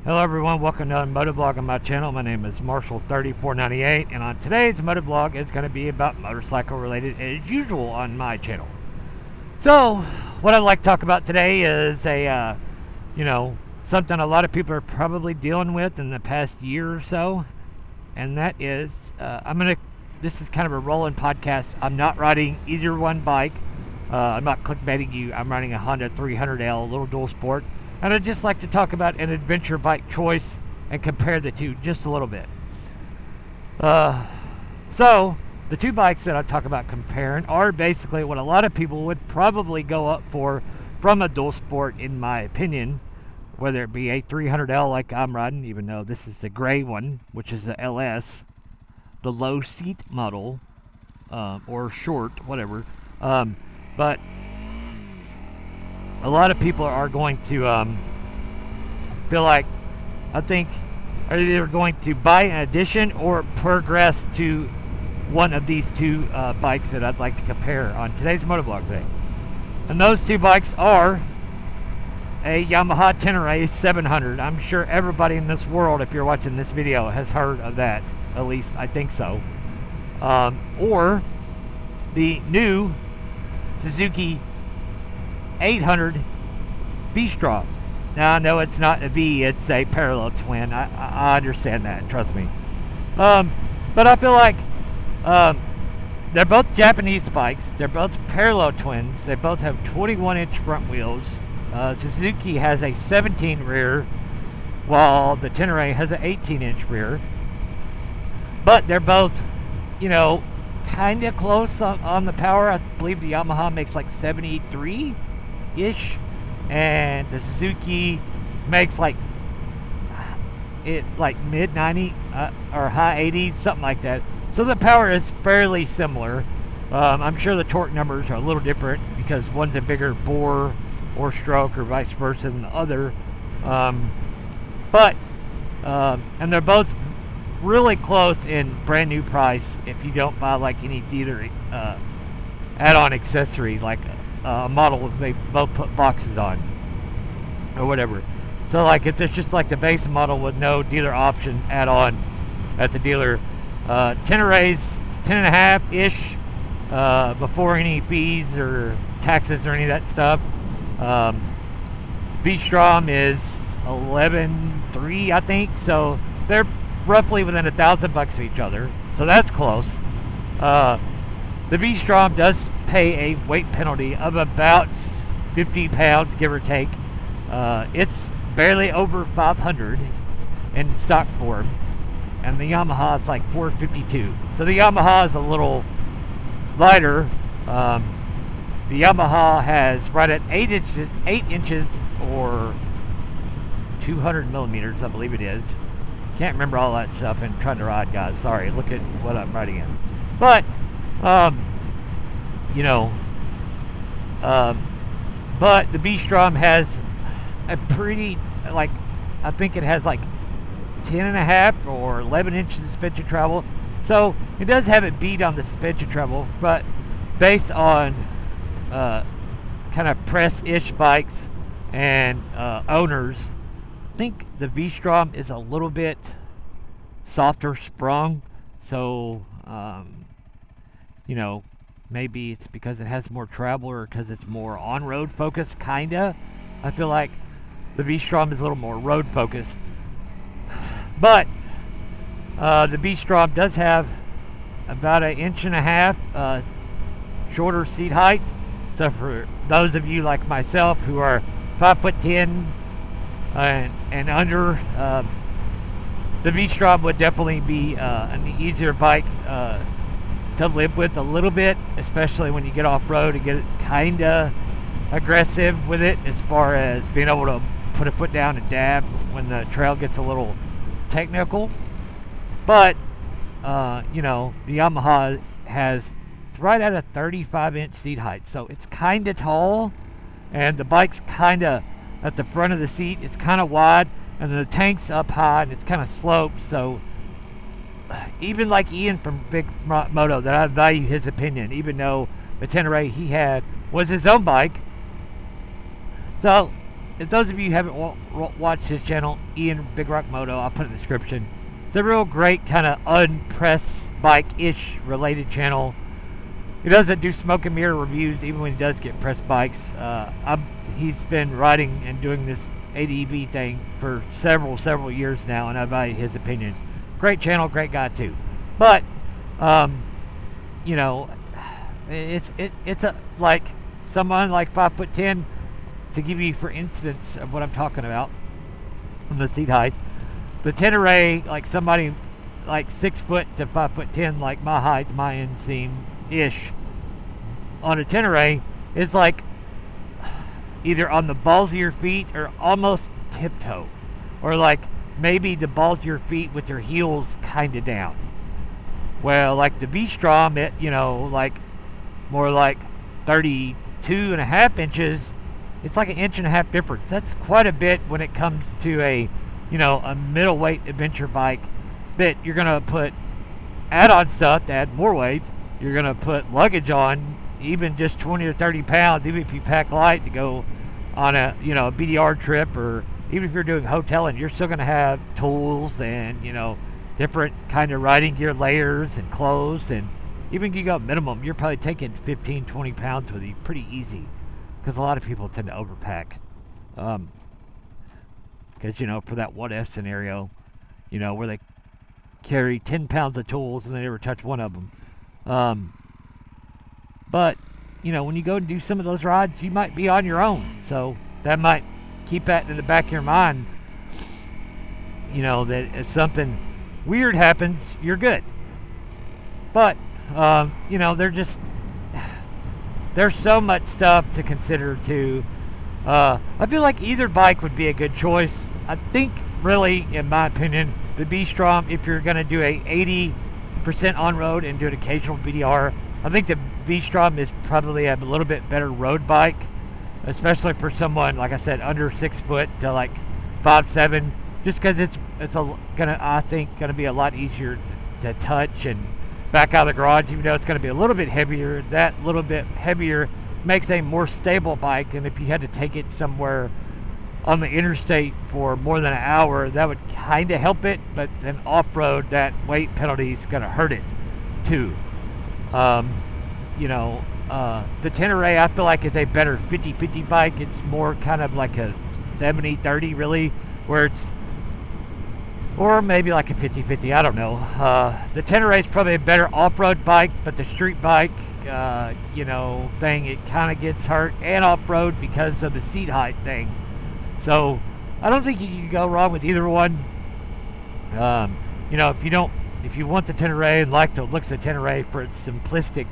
Hello everyone, welcome to another motovlog on my channel. My name is Marshall3498, and on today's motovlog is going to be about motorcycle related as usual on my channel. So, what I'd like to talk about today is something a lot of people are probably dealing with in the past year or so, and that is, this is kind of a rolling podcast. I'm not riding either one bike. I'm not clickbaiting you. I'm riding a Honda 300L, little dual sport. And I'd just like to talk about an adventure bike choice and compare the two just a little bit. So, the two bikes that I talk about comparing are basically what a lot of people would probably go up for from a dual sport, in my opinion. Whether it be a 300L like I'm riding, even though this is the gray one, which is the LS, the low seat model, or short, whatever. But a lot of people are going to feel like, I think, are either going to buy an addition or progress to one of these two bikes that I'd like to compare on today's motovlog today. And those two bikes are a Yamaha Tenere 700. I'm sure everybody in this world, if you're watching this video, has heard of that. At least I think so. Or the new Suzuki 800 Strom. Now I know it's not a V, it's a parallel twin. I understand that, trust me. But I feel like they're both Japanese bikes. They're both parallel twins. They both have 21-inch front wheels. Suzuki has a 17 rear, while the Tenere has an 18-inch rear. But they're both, kind of close on the power. I believe the Yamaha makes like 73-ish, and the Suzuki makes like mid 90 or high 80s, something like that. So the power is fairly similar. I'm sure the torque numbers are a little different because one's a bigger bore or stroke or vice versa than the other. And they're both really close in brand new price if you don't buy like any dealer add-on accessory, like a model they both put boxes on or whatever. So like if it's just like the base model with no dealer option add-on at the dealer, Tenere's 10.5-ish before any fees or taxes or any of that stuff. Strom is 11.3, I think. So they're roughly within $1,000 of each other, so that's close. The Strom does pay a weight penalty of about 50 pounds, give or take. It's barely over 500 in stock form, and the Yamaha is like 452. So the Yamaha is a little lighter. The Yamaha has right at 8 inches or 200 millimeters, I believe it is. Can't remember all that stuff and trying to ride, guys. Sorry, look at what I'm riding in. But, but the Strom has a pretty, I think it has like 10.5 or 11 inches of suspension travel. So it does have it beat on the suspension travel, but based on kind of press-ish bikes and owners, I think the Strom is a little bit softer sprung, so maybe it's because it has more travel or because it's more on-road focused, kinda. I feel like the Strom is a little more road focused, but the Strom does have about 1.5 inches shorter seat height. So for those of you like myself who are 5'10" and under, the Strom would definitely be an easier bike to live with a little bit, especially when you get off-road and get kind of aggressive with it as far as being able to put a foot down and dab when the trail gets a little technical. But the Yamaha has, it's right at a 35-inch seat height, so it's kind of tall, and the bike's kind of at the front of the seat, it's kind of wide, and the tank's up high and it's kind of sloped. So even like Ian from Big Moto, that I value his opinion, even though the Tenere he had was his own bike. So if those of you who haven't watched his channel, Ian Big Rock Moto, I'll put it in the description. It's a real great kind of unpressed bike-ish related channel. He doesn't do smoke and mirror reviews, even when he does get pressed bikes. He's been riding and doing this ADV thing for several years now, and I value his opinion. Great channel, great guy too. But you know, it's a like someone like 5'10", to give you for instance of what I'm talking about on the seat height. The Tenere, like somebody like 6 foot to 5'10", like my height, my inseam ish on a Tenere, is like either on the balls of your feet or almost tiptoe, or like maybe the balls of your feet with your heels kind of down. Well, like the V-Strom, it, you know, like more like 32.5 inches. It's like an inch and a half difference. That's quite a bit when it comes to a, you know, a middleweight adventure bike that you're gonna put add-on stuff to add more weight. You're gonna put luggage on, even just 20 or 30 pounds, even if you pack light to go on a, you know, a BDR trip, or even if you're doing hoteling, you're still gonna have tools and, you know, different kind of riding gear layers and clothes, and even if you go minimum, you're probably taking 15, 20 pounds with you pretty easy, because a lot of people tend to overpack. Because, you know, for that what if scenario, you know, where they carry 10 pounds of tools and they never touch one of them. But, you know, when you go and do some of those rides, you might be on your own. So that might keep that in the back of your mind, you know, that if something weird happens, you're good. But, you know, there's so much stuff to consider too. I feel like either bike would be a good choice. I think, really, in my opinion, the V-Strom, if you're going to do a 80% on-road and do an occasional BDR, I think the V-Strom is probably a little bit better road bike, especially for someone, like I said, under 6 foot to like 5'7", just because it's gonna be a lot easier to touch and back out of the garage, even though it's going to be a little bit heavier. That little bit heavier makes a more stable bike, and if you had to take it somewhere on the interstate for more than an hour, that would kind of help it, but then off-road, that weight penalty is going to hurt it too. You know, the Tenere, I feel like, is a better 50-50 bike. It's more kind of like a 70-30 really, where it's, or maybe like a 50-50, I don't know. The Tenere is probably a better off-road bike, but the street bike, you know, thing, it kind of gets hurt, and off-road because of the seat height thing. So I don't think you can go wrong with either one. You know, if you want the Tenere and like the looks of the Tenere for its simplistic,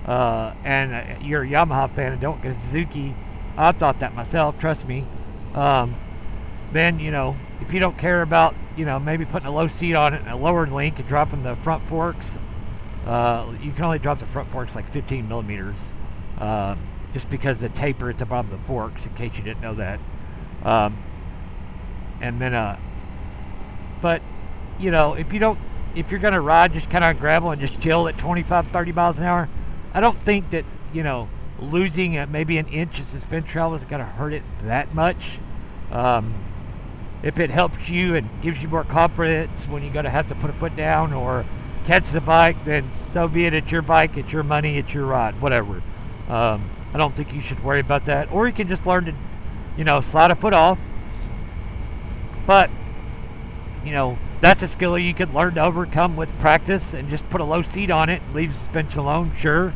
and you're a Yamaha fan and don't get a Suzuki, I thought that myself, trust me. Then, you know, if you don't care about, you know, maybe putting a low seat on it and a lower link and dropping the front forks, you can only drop the front forks like 15 millimeters, just because the taper at the bottom of the forks, in case you didn't know that. And then, but, you know, if you're going to ride just kind of on gravel and just chill at 25, 30 miles an hour, I don't think that, you know, losing maybe an inch of suspension travel is going to hurt it that much. If it helps you and gives you more confidence when you're going to have to put a foot down or catch the bike, then so be it. It's your bike, it's your money, it's your ride, whatever. I don't think you should worry about that. Or you can just learn to, you know, slide a foot off. But, you know, that's a skill you could learn to overcome with practice, and just put a low seat on it and leave the suspension alone, sure.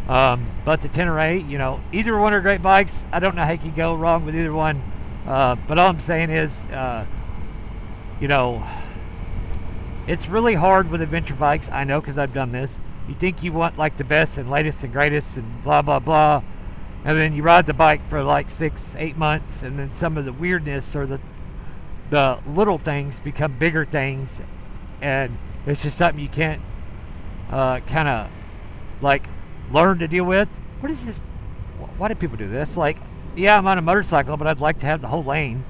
But the Tenere, you know, either one are great bikes. I don't know how you can go wrong with either one. But all I'm saying is, you know, it's really hard with adventure bikes. I know, because I've done this. You think you want like the best and latest and greatest and blah, blah, blah. And then you ride the bike for like 6-8 months, and then some of the weirdness or the little things become bigger things, and it's just something you can't kind of like learn to deal with. What is this? Why do people do this? Like, yeah, I'm on a motorcycle, but I'd like to have the whole lane.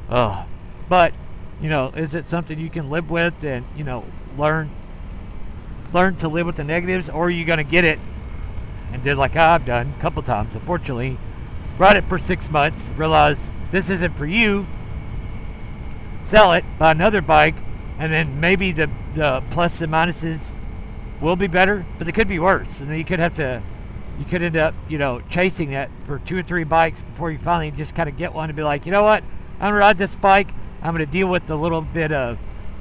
But, you know, is it something you can live with and, you know, learn to live with the negatives? Or are you going to get it and did like I've done a couple times, unfortunately, ride it for 6 months, realize this isn't for you, sell it, buy another bike, and then maybe the plus and minuses will be better, but they could be worse. And then you could end up, chasing that for 2 or 3 bikes before you finally just kind of get one and be like, you know what, I'm gonna ride this bike. I'm gonna deal with the little bit of,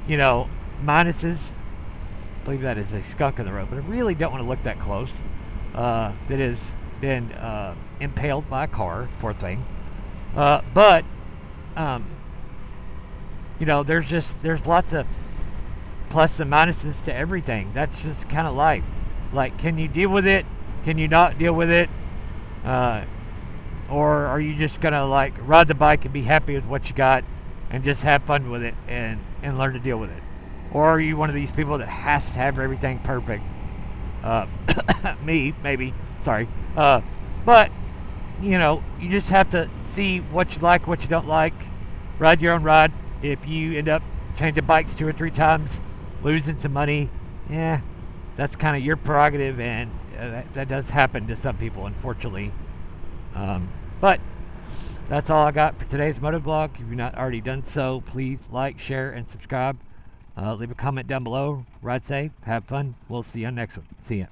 minuses. I believe that is a skunk on the road, but I really don't want to look that close. That has been impaled by a car, poor thing. But there's lots of plus and minuses to everything. That's just kind of life. Like, can you deal with it? Can you not deal with it? Or are you just gonna like ride the bike and be happy with what you got and just have fun with it and learn to deal with it? Or are you one of these people that has to have everything perfect? Me, maybe. Sorry. But, you just have to see what you like, what you don't like. Ride your own ride. If you end up changing bikes 2 or 3 times, losing some money, yeah, that's kind of your prerogative, and that does happen to some people, unfortunately. But that's all I got for today's motovlog. If you've not already done so, please like, share, and subscribe. Leave a comment down below. Ride safe. Have fun. We'll see you on the next one. See ya.